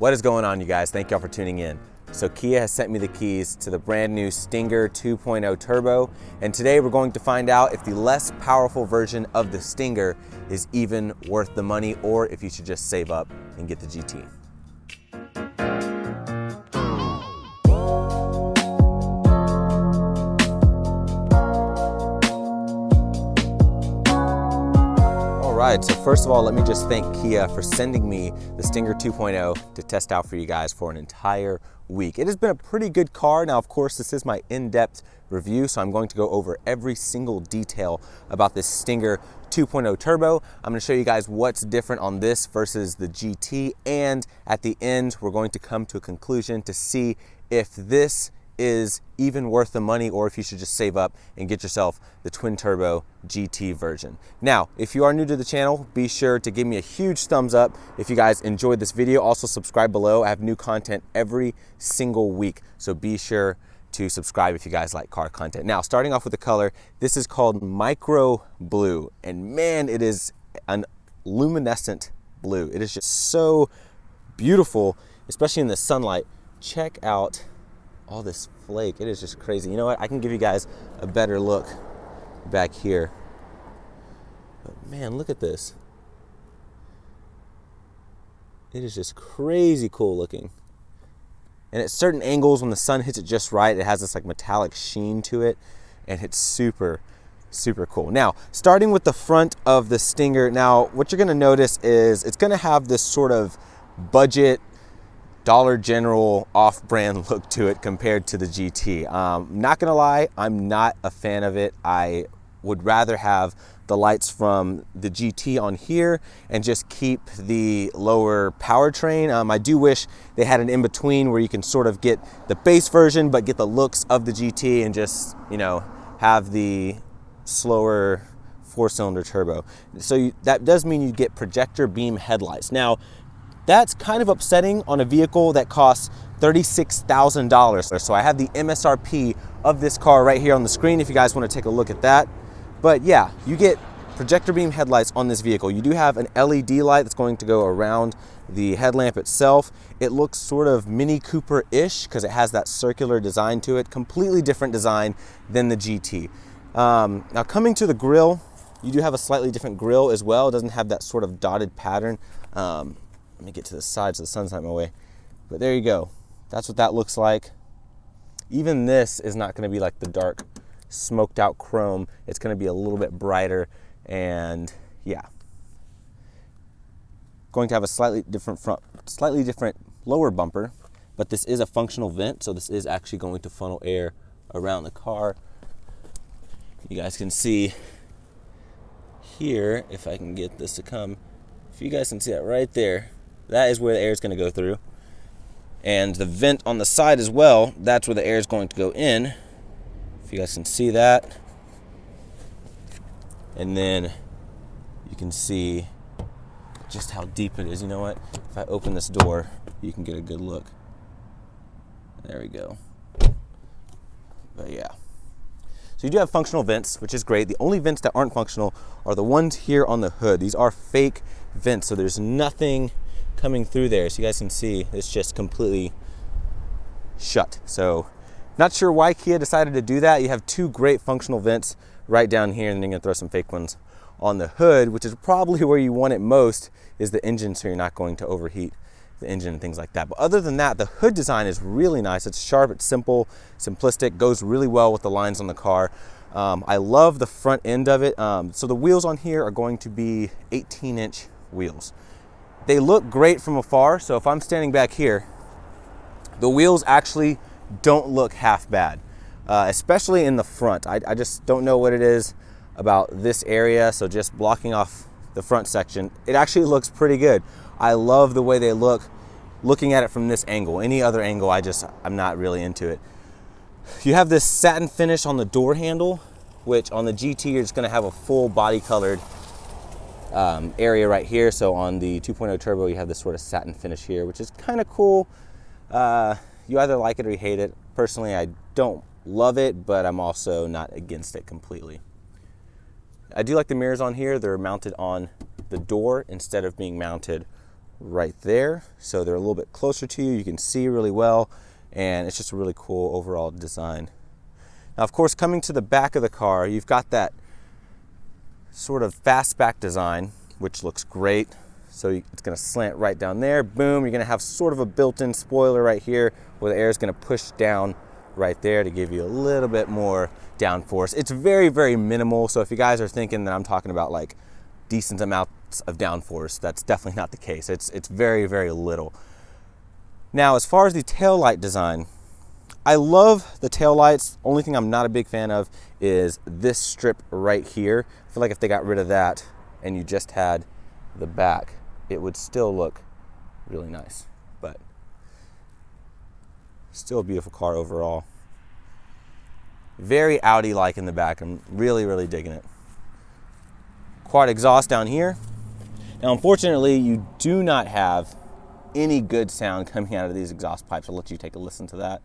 What is going on, you guys? Thank y'all for tuning in. So Kia has sent me the keys to the brand new Stinger 2.0 Turbo, and today we're going to find out if the less powerful version of the Stinger is even worth the money, or if you should just save up and get the GT. Alright, so first of all, let me just thank Kia for sending me the Stinger 2.0 to test out for you guys for an entire week. It has been a pretty good car. Now, of course, this is my in-depth review, so I'm going to go over every single detail about this Stinger 2.0 Turbo. I'm going to show you guys what's different on this versus the GT, and at the end, we're going to come to a conclusion to see if this is even worth the money, or if you should just save up and get yourself the twin turbo GT version. Now, if you are new to the channel, be sure to give me a huge thumbs up if you guys enjoyed this video. Also subscribe below. I have new content every single week, so be sure to subscribe if you guys like car content. Now, starting off with the color, this is called Micro Blue, and man, it is an luminescent blue. It is just so beautiful, especially in the sunlight. Check out all this flake. It is just crazy. You know what? I can give you guys a better look back here. But man, look at this. It is just crazy cool looking. And at certain angles, when the sun hits it just right, it has this like metallic sheen to it, and it's super cool. Now, starting with the front of the Stinger, now what you're gonna notice is it's gonna have this sort of budget Dollar General off-brand look to it compared to the GT. Not gonna lie, I'm not a fan of it. I would rather have the lights from the GT on here and just keep the lower powertrain. I do wish they had an in-between where you can sort of get the base version but get the looks of the GT and just, you know, have the slower 4-cylinder turbo. So that does mean you get projector beam headlights. Now, that's kind of upsetting on a vehicle that costs $36,000. So I have the MSRP of this car right here on the screen if you guys want to take a look at that. But yeah, you get projector beam headlights on this vehicle. You do have an LED light that's going to go around the headlamp itself. It looks sort of Mini Cooper-ish because it has that circular design to it. Completely different design than the GT. Now coming to the grille, you do have a slightly different grille as well. It doesn't have that sort of dotted pattern. Let me get to the side so the sun's not in my way. But there you go. That's what that looks like. Even this is not going to be like the dark smoked out chrome. It's going to be a little bit brighter, and yeah. Going to have a slightly different lower bumper, but this is a functional vent, so this is actually going to funnel air around the car. You guys can see here, if I can get this to come, if you guys can see that right there, that is where the air is going to go through. And the vent on the side as well, that's where the air is going to go in. If you guys can see that. And then you can see just how deep it is. You know what? If I open this door, you can get a good look. There we go. But yeah. So you do have functional vents, which is great. The only vents that aren't functional are the ones here on the hood. These are fake vents, so there's nothing coming through there. So you guys can see it's just completely shut. So not sure why Kia decided to do that. You have two great functional vents right down here, and then you're gonna throw some fake ones on the hood, which is probably where you want it most, is the engine, so you're not going to overheat the engine and things like that. But other than that, the hood design is really nice. It's sharp, it's simple, simplistic, goes really well with the lines on the car. I love the front end of it. So the wheels on here are going to be 18-inch wheels. They look great from afar, so if I'm standing back here, the wheels actually don't look half bad, especially in the front. I just don't know what it is about this area, so just blocking off the front section, it actually looks pretty good. I love the way they look looking at it from this angle. Any other angle, I'm not really into it. You have this satin finish on the door handle, which on the GT, you're just gonna have a full body colored area right here. So on the 2.0 Turbo, you have this sort of satin finish here, which is kind of cool. You either like it or you hate it. Personally, I don't love it, but I'm also not against it completely. I do like the mirrors on here. They're mounted on the door instead of being mounted right there. So they're a little bit closer to you. You can see really well, and it's just a really cool overall design. Now, of course, coming to the back of the car, you've got that sort of fastback design, which looks great. So it's going to slant right down there. Boom, you're going to have sort of a built-in spoiler right here where the air is going to push down right there to give you a little bit more downforce. It's very, very minimal. So if you guys are thinking that I'm talking about like decent amounts of downforce, that's definitely not the case. It's very, very little. Now, as far as the taillight design, I love the taillights. Only thing I'm not a big fan of is this strip right here. I feel like if they got rid of that and you just had the back, it would still look really nice, but still a beautiful car overall. Very Audi-like in the back. I'm really, really digging it. Quad exhaust down here. Now, unfortunately, you do not have any good sound coming out of these exhaust pipes. I'll let you take a listen to that.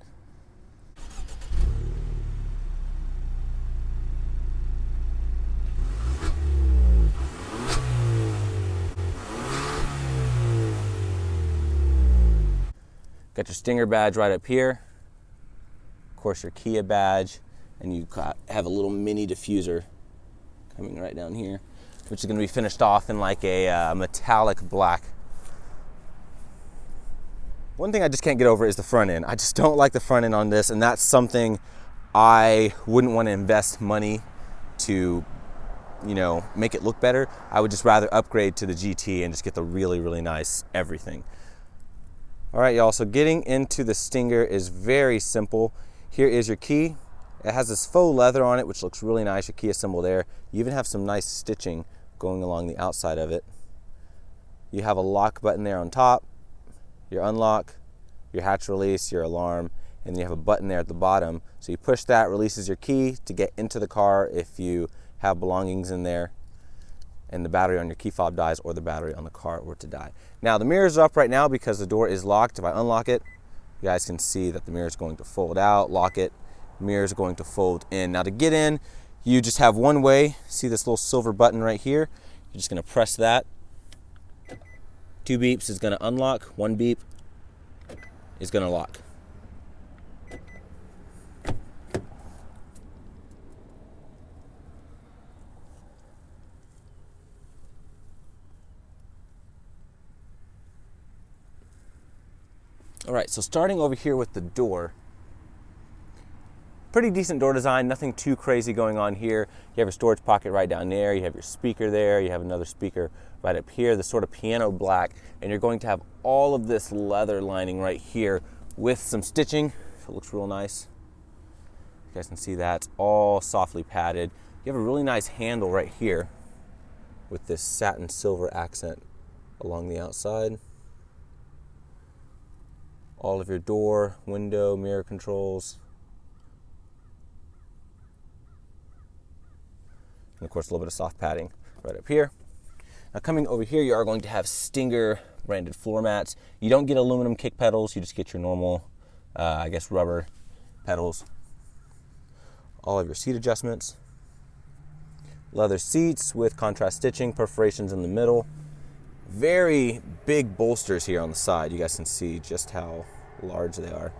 Got your Stinger badge right up here. Of course, your Kia badge, and you have a little mini diffuser coming right down here, which is going to be finished off in like a metallic black. One thing I just can't get over is the front end. I just don't like the front end on this, and that's something I wouldn't want to invest money to, make it look better. I would just rather upgrade to the GT and just get the really, really nice everything. All right, y'all, so getting into the Stinger is very simple. Here is your key. It has this faux leather on it, which looks really nice, your Kia symbol there. You even have some nice stitching going along the outside of it. You have a lock button there on top, your unlock, your hatch release, your alarm, and you have a button there at the bottom. So you push that, releases your key to get into the car if you have belongings in there and the battery on your key fob dies or the battery on the car were to die. Now, the mirrors are up right now because the door is locked. If I unlock it, you guys can see that the mirror is going to fold out. Lock it, mirror is going to fold in. Now, to get in, you just have one way. See this little silver button right here? You're just going to press that. 2 beeps is going to unlock. 1 beep is going to lock. All right, so starting over here with the door, pretty decent door design, nothing too crazy going on here. You have your storage pocket right down there, you have your speaker there, you have another speaker right up here, this sort of piano black, and you're going to have all of this leather lining right here with some stitching, so it looks real nice. You guys can see that, it's all softly padded. You have a really nice handle right here with this satin silver accent along the outside. All of your door, window, mirror controls. And of course, a little bit of soft padding right up here. Now coming over here, you are going to have Stinger branded floor mats. You don't get aluminum kick pedals, you just get your normal, rubber pedals. All of your seat adjustments. Leather seats with contrast stitching, perforations in the middle. Very big bolsters here on the side. You guys can see just how large they are.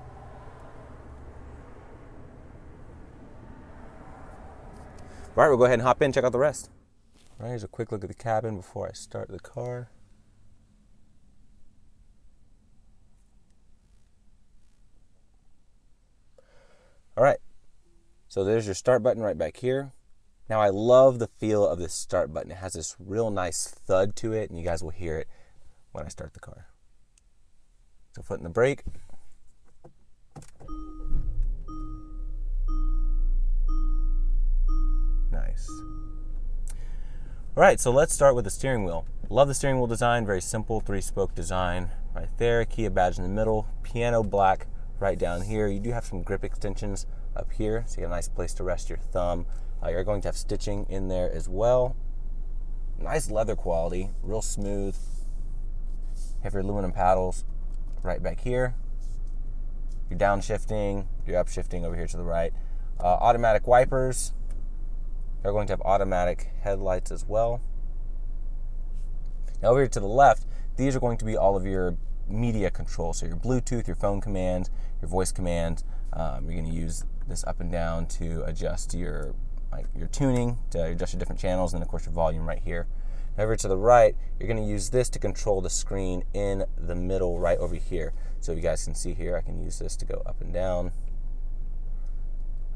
All right, we'll go ahead and hop in and check out the rest. All right, here's a quick look at the cabin before I start the car. All right, so there's your start button right back here. Now, I love the feel of this start button. It has this real nice thud to it, and you guys will hear it when I start the car. So foot in the brake. Nice. All right, so let's start with the steering wheel. Love the steering wheel design, very simple 3-spoke design right there. Kia badge in the middle, piano black right down here. You do have some grip extensions up here, so you got a nice place to rest your thumb. You're going to have stitching in there as well. Nice leather quality, real smooth. You have your aluminum paddles right back here. Your downshifting, your upshifting over here to the right. Automatic wipers. They're going to have automatic headlights as well. Now over here to the left, these are going to be all of your media control. So your Bluetooth, your phone command, your voice command. You're going to use this up and down to adjust your tuning, to adjust your different channels, and of course your volume right here. Over to the right, you're going to use this to control the screen in the middle right over here. So you guys can see here, I can use this to go up and down.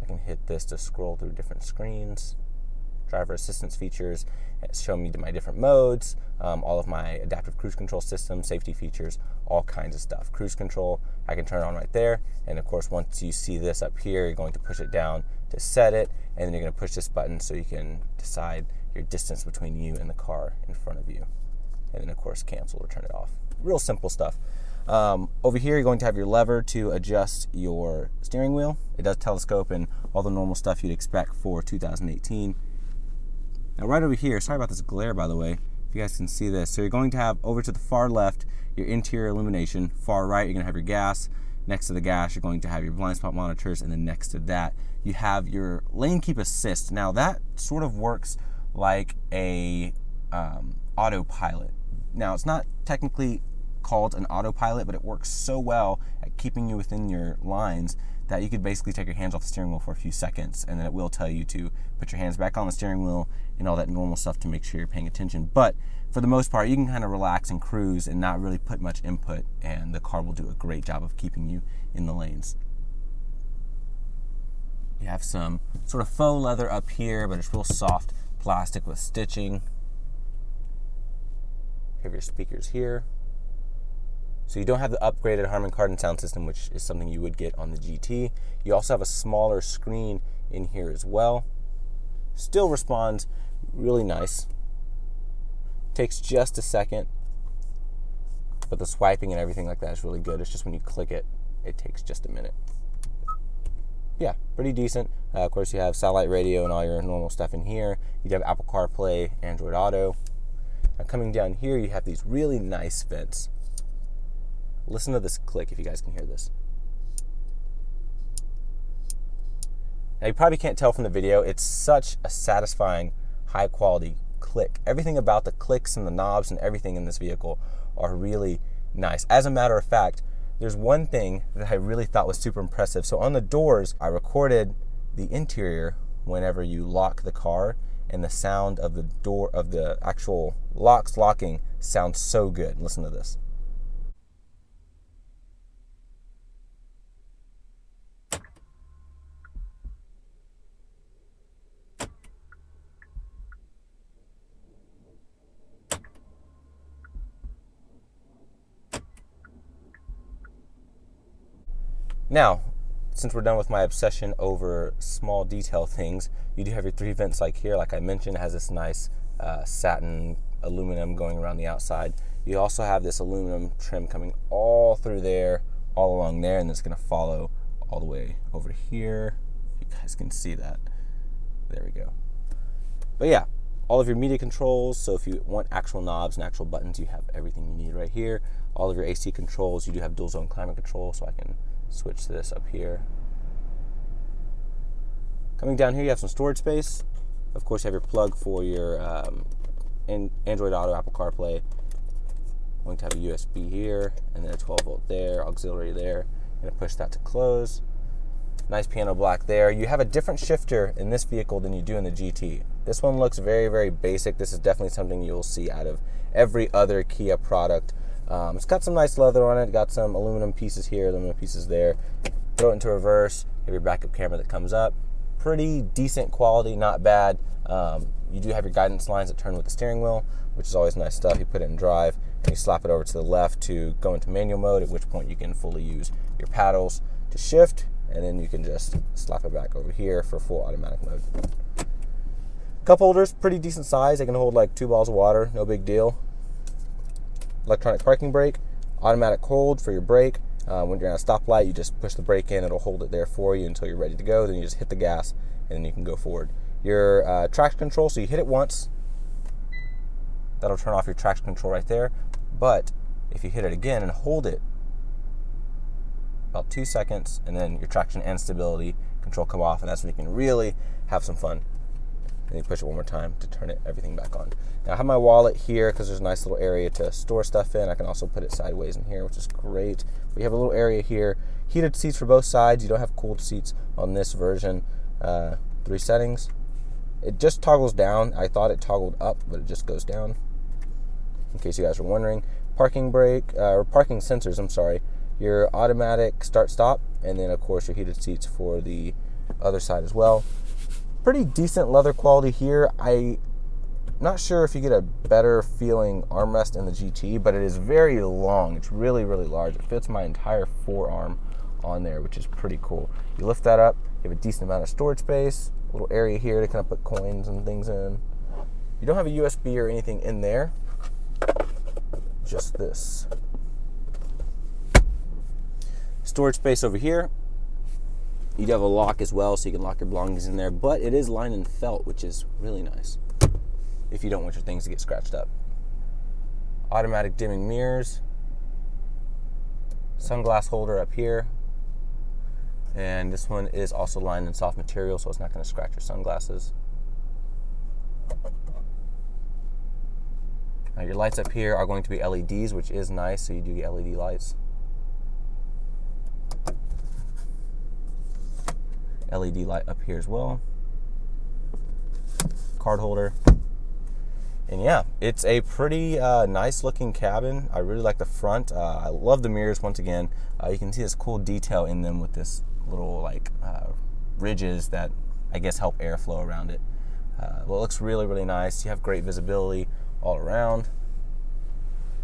I can hit this to scroll through different screens. Driver assistance features, it's showing me my different modes, all of my adaptive cruise control system, safety features, all kinds of stuff. Cruise control, I can turn it on right there. And of course, once you see this up here, you're going to push it down to set it. And then you're going to push this button so you can decide your distance between you and the car in front of you. And then of course, cancel or turn it off. Real simple stuff. Over here, you're going to have your lever to adjust your steering wheel. It does telescope and all the normal stuff you'd expect for 2018. Now right over here, sorry about this glare by the way, if you guys can see this. So you're going to have over to the far left, your interior illumination. Far right, you're going to have your gas. Next to the gas, you're going to have your blind spot monitors. And then next to that, you have your lane keep assist. Now that sort of works like a autopilot. Now it's not technically called an autopilot, but it works so well at keeping you within your lines that you could basically take your hands off the steering wheel for a few seconds, and then it will tell you to put your hands back on the steering wheel and all that normal stuff to make sure you're paying attention. But for the most part, you can kind of relax and cruise and not really put much input, and the car will do a great job of keeping you in the lanes. You have some sort of faux leather up here, but it's real soft plastic with stitching. You have your speakers here. So you don't have the upgraded Harman Kardon sound system, which is something you would get on the GT. You also have a smaller screen in here as well. Still responds really nice. Takes just a second, but the swiping and everything like that is really good. It's just when you click it, it takes just a minute. Yeah, pretty decent. Of course, you have satellite radio and all your normal stuff in here. You have Apple CarPlay, Android Auto. Now coming down here, you have these really nice vents. Listen to this click if you guys can hear this. Now you probably can't tell from the video, it's such a satisfying, high quality click. Everything about the clicks and the knobs and everything in this vehicle are really nice. As a matter of fact, there's one thing that I really thought was super impressive. So on the doors, I recorded the interior whenever you lock the car, and the sound of the door, of the actual locks locking sounds so good. Listen to this. Now, since we're done with my obsession over small detail things, you do have your 3 vents like here. Like I mentioned, it has this nice satin aluminum going around the outside. You also have this aluminum trim coming all through there, all along there, and it's going to follow all the way over here. You guys can see that. There we go. But yeah, all of your media controls. So if you want actual knobs and actual buttons, you have everything you need right here. All of your AC controls. You do have dual zone climate control, so I can switch this up here. Coming down here, you have some storage space. Of course, you have your plug for your Android Auto, Apple CarPlay. I'm going to have a USB here, and then a 12 volt there, auxiliary there. I'm going to push that to close. Nice piano black there. You have a different shifter in this vehicle than you do in the GT. This one looks very, very basic. This is definitely something you'll see out of every other Kia product. It's got some nice leather on it, got some aluminum pieces here, aluminum pieces there. Throw it into reverse, you have your backup camera that comes up. Pretty decent quality, not bad. You do have your guidance lines that turn with the steering wheel, which is always nice stuff. You put it in drive, and you slap it over to the left to go into manual mode, at which point you can fully use your paddles to shift, and then you can just slap it back over here for full automatic mode. Cup holders, pretty decent size. They can hold like 2 bottles of water, no big deal. Electronic parking brake, automatic hold for your brake. When you're at a stoplight, you just push the brake in, it'll hold it there for you until you're ready to go. Then you just hit the gas, and then you can go forward. Your traction control, so you hit it once, that'll turn off your traction control right there. But if you hit it again and hold it about 2 seconds, and then your traction and stability control come off, and that's when you can really have some fun. and you push it one more time to turn everything back on. Now I have my wallet here because there's a nice little area to store stuff in. I can also put it sideways in here, which is great. We have a little area here. Heated seats for both sides. You don't have cooled seats on this version. 3 settings. It just toggles down. I thought it toggled up, but it just goes down. In case you guys were wondering. Parking brake, or parking sensors, I'm sorry. Your automatic start-stop, and then of course your heated seats for the other side as well. Pretty decent leather quality here. I'm not sure if you get a better feeling armrest in the GT, but it is very long. It's really, really large. It fits my entire forearm on there, which is pretty cool. You lift that up, you have a decent amount of storage space, a little area here to kind of put coins and things in. You don't have a USB or anything in there, just this. Storage space over here. You do have a lock as well, so you can lock your belongings in there, but it is lined in felt, which is really nice if you don't want your things to get scratched up. Automatic dimming mirrors. Sunglass holder up here. And this one is also lined in soft material, so it's not going to scratch your sunglasses. Now your lights up here are going to be LEDs, which is nice, so you do get LED lights. LED light up here as well. Card holder. And yeah, it's a pretty nice looking cabin. I really like the front. I love the mirrors once again. You can see this cool detail in them with this little like ridges that I guess help airflow around it. Well, it looks really, really nice. You have great visibility all around.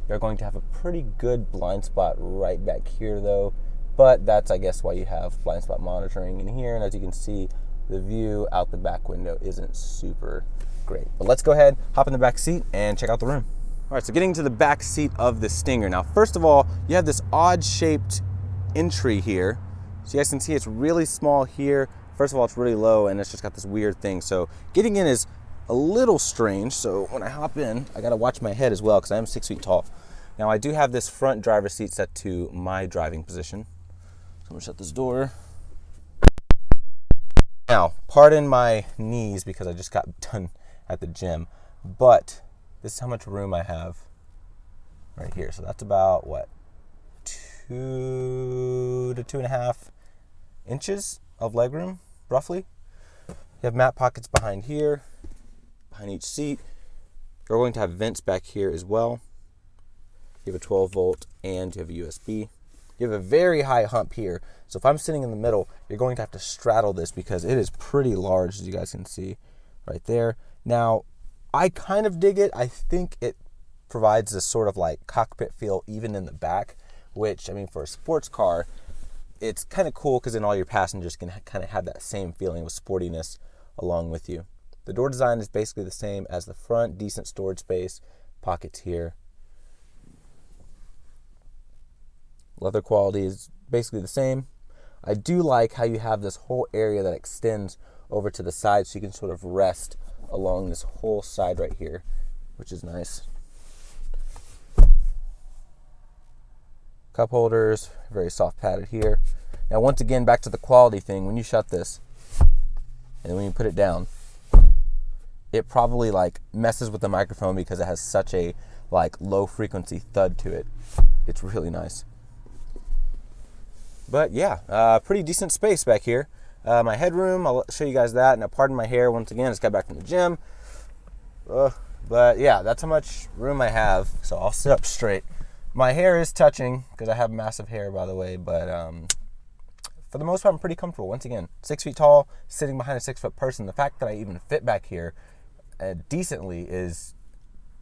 You're going to have a pretty good blind spot right back here though, but that's I guess why you have blind spot monitoring in here. And as you can see, the view out the back window isn't super great. But let's go ahead, hop in the back seat and check out the room. All right, so getting to the back seat of the Stinger. Now, first of all, you have this odd shaped entry here. So you guys can see it's really small here. First of all, it's really low and it's just got this weird thing. So getting in is a little strange. So when I hop in, I gotta watch my head as well because I am 6 feet tall. Now I do have this front driver's seat set to my driving position. So I'm gonna shut this door. Now, pardon my knees because I just got done at the gym, but this is how much room I have right here. So that's about what, 2 to 2.5 inches of legroom, roughly. You have mat pockets behind here, behind each seat. You're going to have vents back here as well. You have a 12 volt and you have a USB. You have a very high hump here. So if I'm sitting in the middle, you're going to have to straddle this because it is pretty large, as you guys can see right there. Now, I kind of dig it. I think it provides this sort of like cockpit feel even in the back, which, I mean, for a sports car, it's kind of cool because then all your passengers can kind of have that same feeling of sportiness along with you. The door design is basically the same as the front, decent storage space, pockets here. Leather quality is basically the same. I do like how you have this whole area that extends over to the side so you can sort of rest along this whole side right here, which is nice. Cup holders, very soft padded here. Now once again, back to the quality thing, when you shut this and when you put it down, it probably like messes with the microphone because it has such a like low frequency thud to it. It's really nice. But yeah, pretty decent space back here. My headroom, I'll show you guys that. Now pardon my hair once again, I just got back from the gym. But yeah, that's how much room I have, so I'll sit up straight. My hair is touching because I have massive hair, by the way, but for the most part, I'm pretty comfortable. Once again, 6 feet tall, sitting behind a 6 foot person. The fact that I even fit back here decently is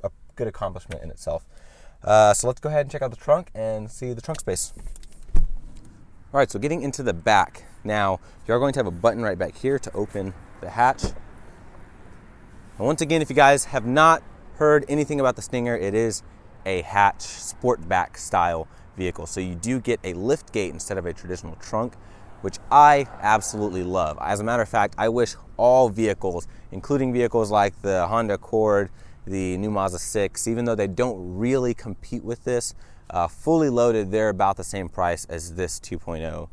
a good accomplishment in itself. So let's go ahead and check out the trunk and see the trunk space. All right, so getting into the back. Now, you're going to have a button right back here to open the hatch. And once again, if you guys have not heard anything about the Stinger, it is a hatch sportback style vehicle. So you do get a lift gate instead of a traditional trunk, which I absolutely love. As a matter of fact, I wish all vehicles, including vehicles like the Honda Accord, the new Mazda 6, even though they don't really compete with this, fully loaded, they're about the same price as this 2.0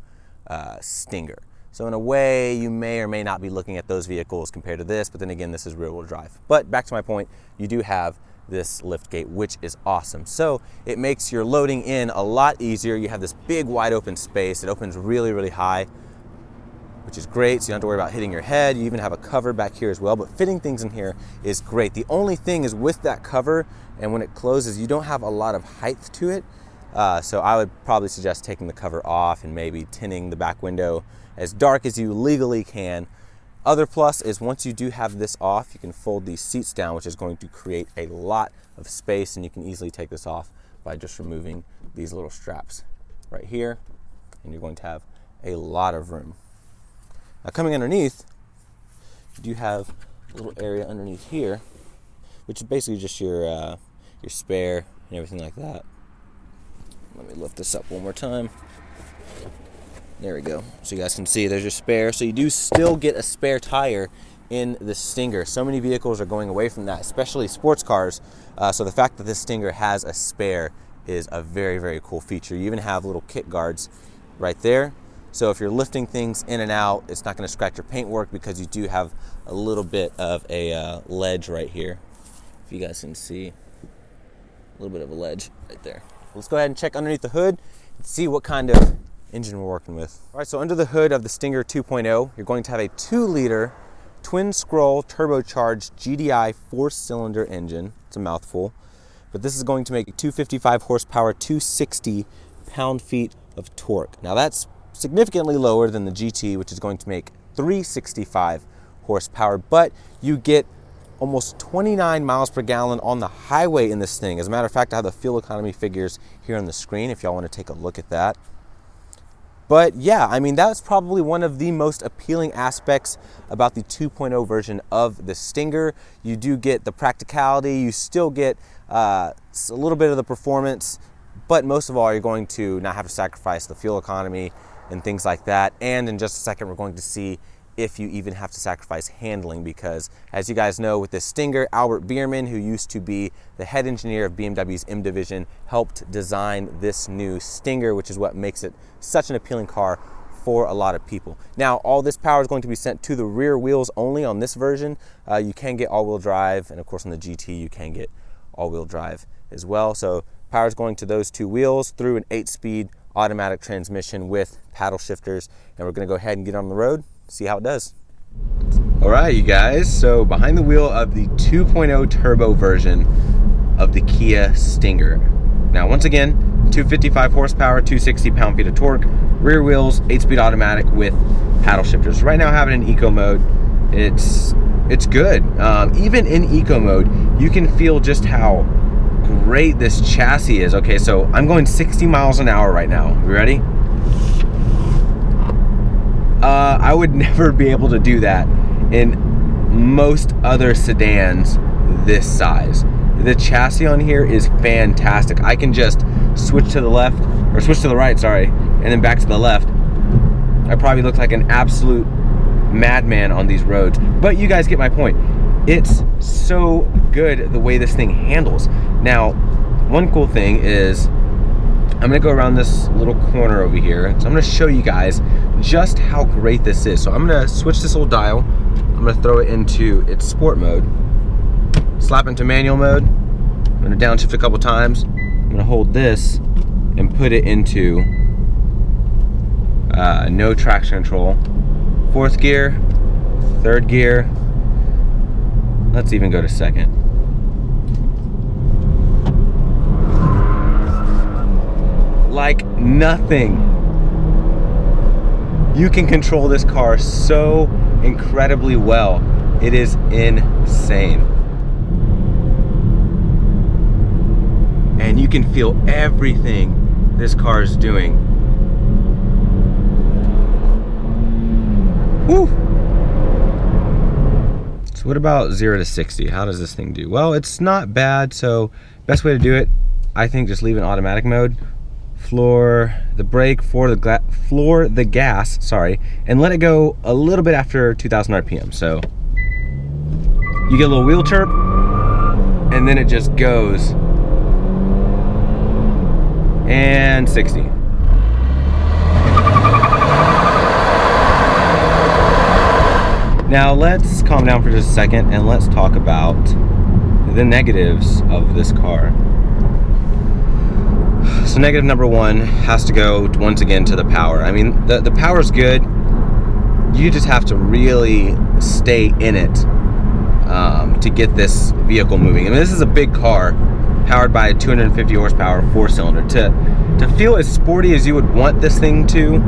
Stinger. So in a way, you may or may not be looking at those vehicles compared to this, but then again, this is rear-wheel drive. But back to my point, you do have this lift gate, which is awesome. So it makes your loading in a lot easier. You have this big wide open space. It opens really, really high, which is great. So you don't have to worry about hitting your head. You even have a cover back here as well, but fitting things in here is great. The only thing is with that cover and when it closes, you don't have a lot of height to it. So I would probably suggest taking the cover off and maybe tinting the back window as dark as you legally can. Other plus is once you do have this off, you can fold these seats down, which is going to create a lot of space, and you can easily take this off by just removing these little straps right here, and you're going to have a lot of room. Now coming underneath, you do have a little area underneath here, which is basically just your spare and everything like that. Let me lift this up one more time. There we go. So you guys can see there's your spare. So you do still get a spare tire in the Stinger. So many vehicles are going away from that, especially sports cars. So the fact that this Stinger has a spare is a very, very cool feature. You even have little kick guards right there. So if you're lifting things in and out, it's not going to scratch your paintwork because you do have a little bit of a ledge right here. If you guys can see, a little bit of a ledge right there. Let's go ahead and check underneath the hood and see what kind of engine we're working with. All right, so under the hood of the Stinger 2.0, you're going to have a 2-liter twin scroll turbocharged GDI 4-cylinder engine. It's a mouthful, but this is going to make 255 horsepower, 260 pound-feet of torque. Now that's significantly lower than the GT, which is going to make 365 horsepower, but you get almost 29 miles per gallon on the highway in this thing. As a matter of fact, I have the fuel economy figures here on the screen if y'all want to take a look at that. But yeah, I mean, that's probably one of the most appealing aspects about the 2.0 version of the Stinger. You do get the practicality, you still get a little bit of the performance, but most of all, you're going to not have to sacrifice the fuel economy and things like that. And in just a second, we're going to see if you even have to sacrifice handling, because as you guys know, with this Stinger, Albert Biermann, who used to be the head engineer of BMW's M division, helped design this new Stinger, which is what makes it such an appealing car for a lot of people. Now, all this power is going to be sent to the rear wheels only on this version. You can get all-wheel drive, and of course on the GT, you can get all-wheel drive as well. So power is going to those two wheels through an 8-speed automatic transmission with paddle shifters, and we're gonna go ahead and get on the road, see how it does. All right, you guys, so behind the wheel of the 2.0 turbo version of the Kia Stinger. Now, once again, 255 horsepower, 260 pound-feet of torque, rear wheels, 8-speed automatic with paddle shifters. Right now, I have it in eco mode. It's good. Even in eco mode, you can feel just how great this chassis is. Okay, so I'm going 60 miles an hour right now. You ready? I would never be able to do that in most other sedans this size. The chassis on here is fantastic. I can just switch to the left, or switch to the right, sorry, and then back to the left. I probably look like an absolute madman on these roads, but you guys get my point. It's so good the way this thing handles. Now, one cool thing is I'm gonna go around this little corner over here. So I'm gonna show you guys just how great this is. So I'm gonna switch this little dial. I'm gonna throw it into its sport mode. Slap into manual mode. I'm gonna downshift a couple times. I'm gonna hold this and put it into no traction control. 4th gear, 3rd gear. Let's even go to 2nd. Like nothing. You can control this car so incredibly well. It is insane. And you can feel everything this car is doing. Woo! So what about 0 to 60? How does this thing do? Well, it's not bad. So best way to do it, I think, just leave it in automatic mode. Floor the brake, floor the gas, sorry, and let it go a little bit after 2,000 RPM. So you get a little wheel chirp, and then it just goes. And 60. Now let's calm down for just a second and let's talk about the negatives of this car. So negative number one has to go once again to the power. I mean, the power's good. You just have to really stay in it to get this vehicle moving. I mean, this is a big car powered by a 250 horsepower 4-cylinder. To feel as sporty as you would want this thing to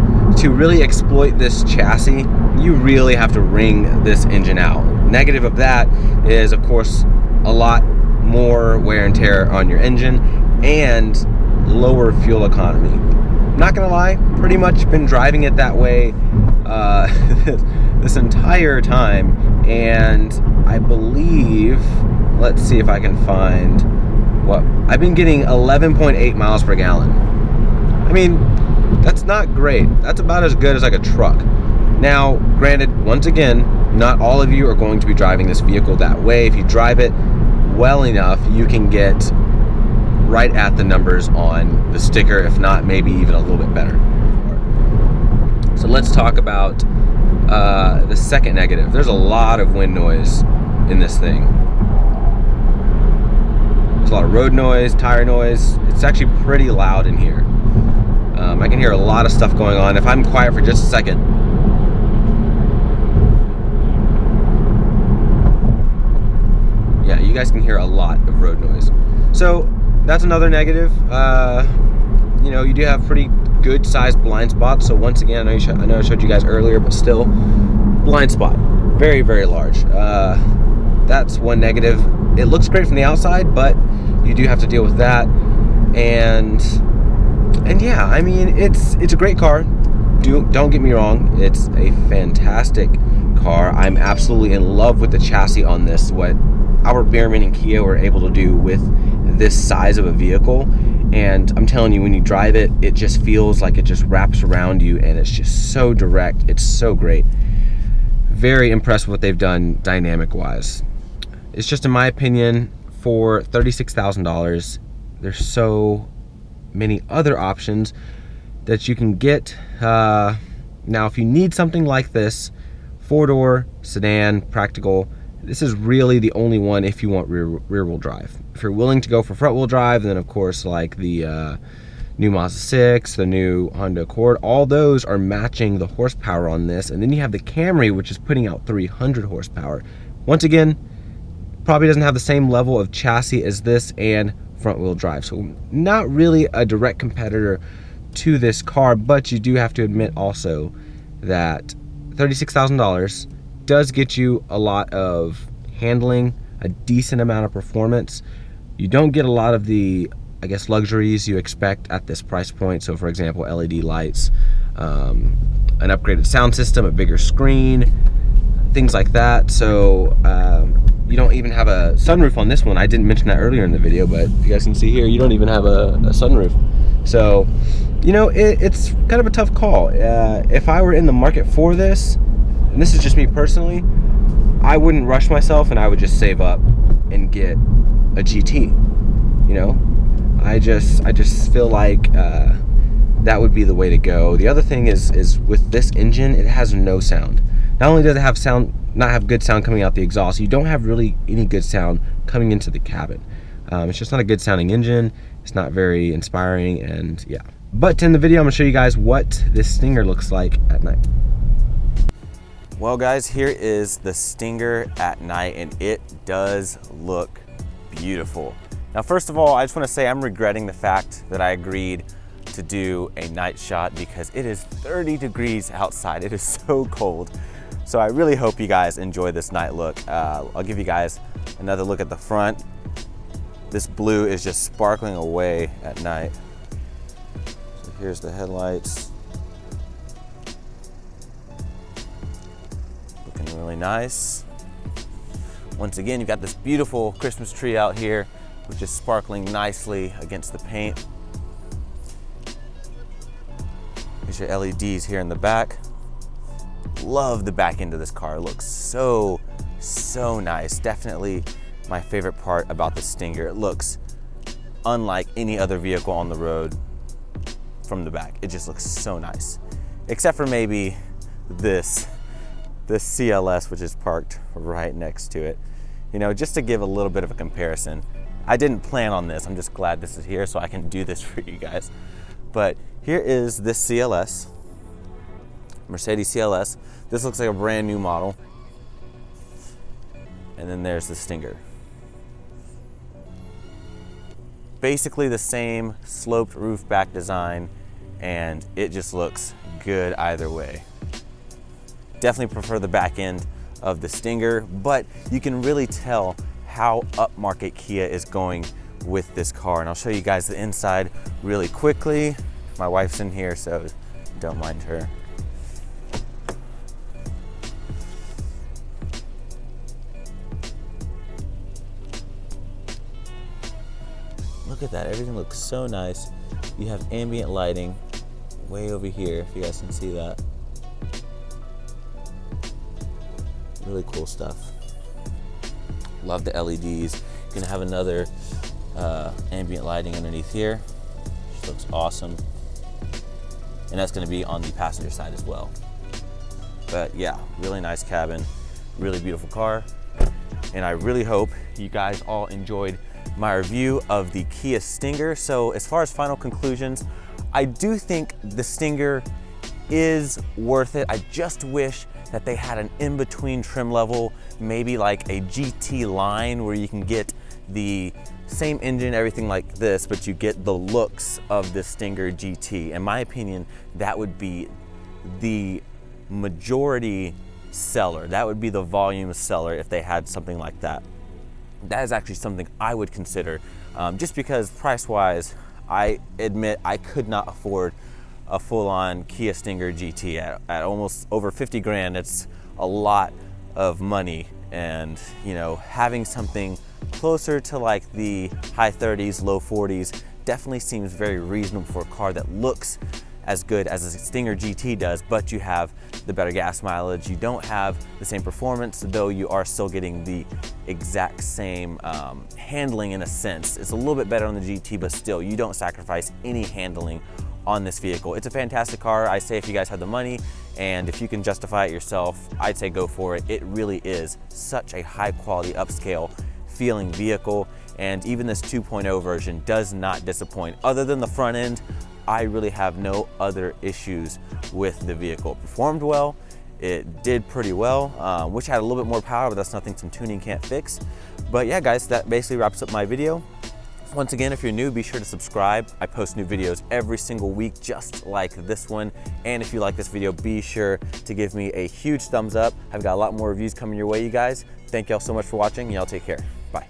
really exploit this chassis, you really have to wring this engine out. Negative of that is, of course, a lot more wear and tear on your engine and lower fuel economy. Not gonna lie, pretty much been driving it that way this entire time, and I believe, let's see if I can find what I've been getting. 11.8 miles per gallon. I mean, that's not great. That's about as good as like a truck. Now, granted, once again, not all of you are going to be driving this vehicle that way. If you drive it well enough, you can get right at the numbers on the sticker, if not maybe even a little bit better. So let's talk about the second negative. There's a lot of wind noise in this thing. There's a lot of road noise, tire noise. It's actually pretty loud in here. I can hear a lot of stuff going on. If I'm quiet for just a second. Yeah, you guys can hear a lot of road noise. So that's another negative. You know, you do have pretty good sized blind spots. So once again, I know I showed you guys earlier, but still, blind spot, very, very large. That's one negative. It looks great from the outside, but you do have to deal with that. And yeah, I mean, it's a great car. Don't get me wrong, it's a fantastic car. I'm absolutely in love with the chassis on this. What Albert Bierman and Kia were able to do with this size of a vehicle, and I'm telling you, when you drive it, it just feels like it just wraps around you, and it's just so direct. It's so great. Very impressed with what they've done dynamic wise. It's just, in my opinion, for $36,000, there's so many other options that you can get. Now, if you need something like this, 4-door sedan, practical, this is really the only one if you want rear-wheel drive. If you're willing to go for front-wheel drive, then of course, like the new Mazda 6, the new Honda Accord, all those are matching the horsepower on this. And then you have the Camry, which is putting out 300 horsepower. Once again, probably doesn't have the same level of chassis as this and front-wheel drive. So not really a direct competitor to this car, but you do have to admit also that $36,000 does get you a lot of handling, a decent amount of performance. You don't get a lot of the, I guess, luxuries you expect at this price point. So for example, LED lights, an upgraded sound system, a bigger screen, things like that. So you don't even have a sunroof on this one. I didn't mention that earlier in the video, but you guys can see here, you don't even have a sunroof. So, you know, it's kind of a tough call. If I were in the market for this, and this is just me personally, I wouldn't rush myself, and I would just save up and get a GT. You know, I just feel like that would be the way to go. The other thing is with this engine, it has no sound. Not only does it not have good sound coming out the exhaust, you don't have really any good sound coming into the cabin. It's just not a good sounding engine. It's not very inspiring, and yeah. But to end the video, I'm gonna show you guys what this Stinger looks like at night. Well guys, here is the Stinger at night, and it does look beautiful. Now, first of all, I just wanna say I'm regretting the fact that I agreed to do a night shot because it is 30 degrees outside. It is so cold. So I really hope you guys enjoy this night look. I'll give you guys another look at the front. This blue is just sparkling away at night. So here's the headlights. Looking really nice. Once again, you've got this beautiful Christmas tree out here, which is sparkling nicely against the paint. Here's your LEDs here in the back. Love the back end of this car. It looks so nice. Definitely my favorite part about the Stinger. It looks unlike any other vehicle on the road from the back. It just looks so nice. Except for maybe this this CLS, which is parked right next to it. You know, just to give a little bit of a comparison. I didn't plan on this. I'm just glad this is here so I can do this for you guys. But here is this CLS, Mercedes CLS. This looks like a brand new model. And then there's the Stinger. Basically the same sloped roof back design, and it just looks good either way. Definitely prefer the back end of the Stinger, but you can really tell how upmarket Kia is going with this car. And I'll show you guys the inside really quickly. My wife's in here, so don't mind her. Look at that, everything looks so nice. You have ambient lighting way over here, if you guys can see that. Really cool stuff. Love the LEDs. You're gonna have another ambient lighting underneath here, which looks awesome. And that's gonna be on the passenger side as well. But yeah, really nice cabin, really beautiful car. And I really hope you guys all enjoyed my review of the Kia Stinger. So as far as final conclusions, I do think the Stinger is worth it. I just wish that they had an in-between trim level, maybe like a GT line where you can get the same engine, everything like this, but you get the looks of the Stinger GT. In my opinion, that would be the majority seller. That would be the volume seller if they had something like that. That is actually something I would consider, just because price-wise, I admit I could not afford a full-on Kia Stinger GT at almost over 50 grand. It's a lot of money, and you know, having something closer to like the high 30s, low 40s definitely seems very reasonable for a car that looks as good as a Stinger GT does, but you have the better gas mileage. You don't have the same performance, though you are still getting the exact same handling in a sense. It's a little bit better on the GT, but still, you don't sacrifice any handling on this vehicle. It's a fantastic car. I say if you guys have the money and if you can justify it yourself, I'd say go for it. It really is such a high quality, upscale feeling vehicle. And even this 2.0 version does not disappoint. Other than the front end, I really have no other issues with the vehicle. It performed well, it did pretty well, wish I had a little bit more power, but that's nothing some tuning can't fix. But yeah guys, that basically wraps up my video. Once again, if you're new, be sure to subscribe. I post new videos every single week, just like this one. And if you like this video, be sure to give me a huge thumbs up. I've got a lot more reviews coming your way, you guys. Thank y'all so much for watching, and y'all take care. Bye.